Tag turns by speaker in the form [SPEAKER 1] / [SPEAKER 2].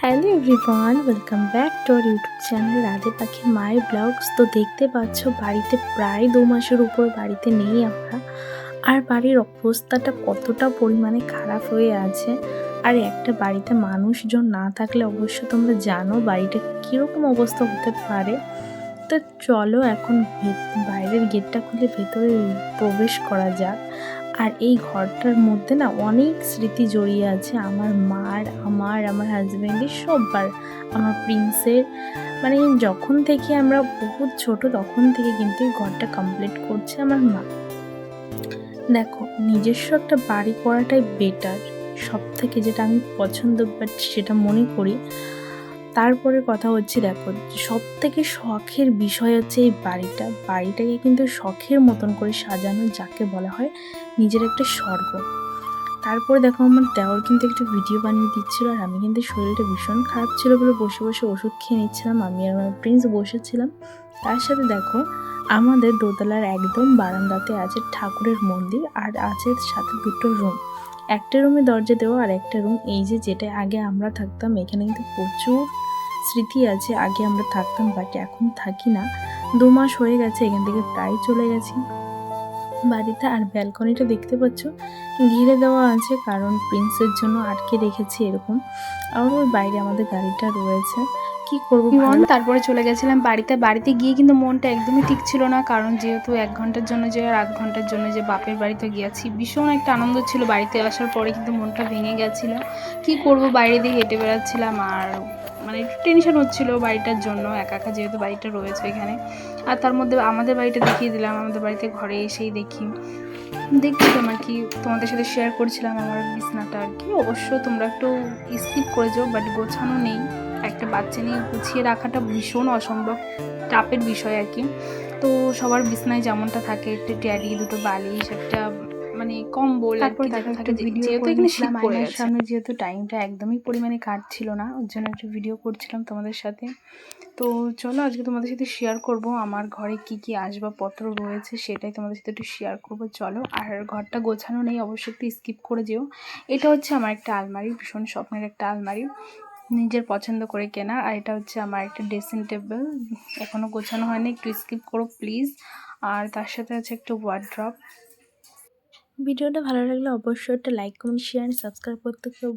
[SPEAKER 1] Hello everyone, welcome back to our YouTube channel Radhe পাখি মাই blogs. তো দেখতে পাচ্ছ বাড়িতে প্রায় 2 মাসের উপর বাড়িতে নেই আমরা। আর বাড়ির অবস্থাটা কতটা পরিমাণে খারাপ হয়ে আছে। আর একটা বাড়িতে মানুষজন না থাকলে অবশ্য তোমরা জানো বাড়িটা কীরকম অবস্থা হতে পারে। তো চলো এখন বাইরের গেটটা খুলে ভেতরে প্রবেশ করা যাক। আর এই ঘরটার মধ্যে না অনেক স্মৃতি জড়িয়ে আছে আমার মার, আমার হাজব্যান্ডের, সব্বার, আমার প্রিন্সের। মানে যখন থেকে আমরা বহুত ছোট তখন থেকে কিন্তু এই ঘরটা কমপ্লিট করছে আমার মা। দেখো, নিজস্ব একটা বাড়ি করাটাই বেটার সব থেকে, যেটা আমি পছন্দ, বাট সেটা মনে করি। তারপরে কথা হচ্ছে, দেখো সব থেকে শখের বিষয় হচ্ছে এই বাড়িটাকে কিন্তু শখের মতন করে সাজানো, যাকে বলা হয় নিজের একটা স্বর্গ। তারপরে দেখো আমার দেওর কিন্তু একটা ভিডিও বানিয়ে দিচ্ছিল, আর আমি কিন্তু শরীরটা ভীষণ খারাপ ছিল বলে বসে বসে ওষুধ খেয়ে নিচ্ছিলাম। আমি আর আমার প্রিন্স বসেছিলাম। তার সাথে দেখো আমাদের দোতলার একদম বারান্দাতে আছে ঠাকুরের মন্দির, আর আছে সাথে দুটো রুম। একটা রুমে দরজা দেওয়া, আর একটা রুম এই যেটা আগে আমরা থাকতাম। এখানে কিন্তু প্রচুর স্মৃতি আছে। আগে আমরা থাকতাম বাট এখন থাকি না। 2 মাস হয়ে গেছে এখান থেকে প্রায় চলে গেছি বাড়িতে। আর ব্যালকনিটা দেখতে পাচ্ছ ঘিরে দেওয়া আছে, কারণ প্রিন্সের জন্য আটকে রেখেছি এরকম। আর ওই বাইরে আমাদের গাড়িটা রয়েছে, কি করবো।
[SPEAKER 2] তারপরে চলে গেছিলাম বাড়িতে গিয়ে কিন্তু মনটা একদমই ঠিক ছিল না, কারণ যেহেতু 1 ঘন্টার জন্য যে আর 8 ঘন্টার জন্য যে বাপের বাড়িতে গিয়েছি, ভীষণ একটা আনন্দ ছিল। বাড়িতে আসার পরে কিন্তু মনটা ভেঙে গেছিলো। কি করব, বাইরে দিয়ে হেঁটে বেড়াচ্ছিলাম, আর মানে একটু টেনশন হচ্ছিল বাড়িটার জন্য, একা একা যেহেতু বাড়িটা রয়েছে এখানে। আর তার মধ্যে আমাদের বাড়িটা দেখিয়ে দিলাম। আমাদের বাড়িতে ঘরে এসেই দেখছিলাম আর কি, তোমাদের সাথে শেয়ার করছিলাম আমার বিছানাটা আর কি। অবশ্য তোমরা একটু স্কিপ করে যাও, বাট গোছানো নেই। একটা বাচ্চা নিয়ে গুছিয়ে রাখাটা ভীষণ অসম্ভব টাফের বিষয় আর কি। তো সবার বিছানায় যেমনটা থাকে, একটা ট্যাডি, দুটো বালিশ, একটা মানে কম্বল,
[SPEAKER 1] তারপর
[SPEAKER 2] যেটা
[SPEAKER 1] দেখো
[SPEAKER 2] থাকে,
[SPEAKER 1] একটা ভিডিও
[SPEAKER 2] যেহেতু
[SPEAKER 1] করে
[SPEAKER 2] এখানে শীত
[SPEAKER 1] নিচ্ছিলাম
[SPEAKER 2] পড়ে
[SPEAKER 1] আয়নার
[SPEAKER 2] গেছে।
[SPEAKER 1] সামনে, যেহেতু টাইমটা একদমই পরিমাণে কাটছিল না, ওর জন্য একটা ভিডিও করছিলাম তোমাদের সাথে। তো চলো আজকে তোমাদের সাথে শেয়ার করব আমার ঘরে কি কি আসবাবপত্র রয়েছে, সেটাই তোমাদের সাথে একটু শেয়ার করব। চলো। আর ঘরটা গোছানো নেই, অবশ্যই একটু স্কিপ করে যেও। এটা হচ্ছে আমার একটা আলমারি, ভীষণ স্বপ্নের একটা আলমারি, নিজের পছন্দ করে কেনা। আর এটা হচ্ছে আমার একটা ড্রেসিং টেবিল, এখনও গোছানো হয়নি, একটু স্কিপ করো প্লিজ। আর তার সাথে আছে একটা ওয়ার্ড্রপ। ভিডিওটা ভালো লাগলে অবশ্যই একটা লাইক, কমেন্ট, শেয়ার, সাবস্ক্রাইব করতে কেউ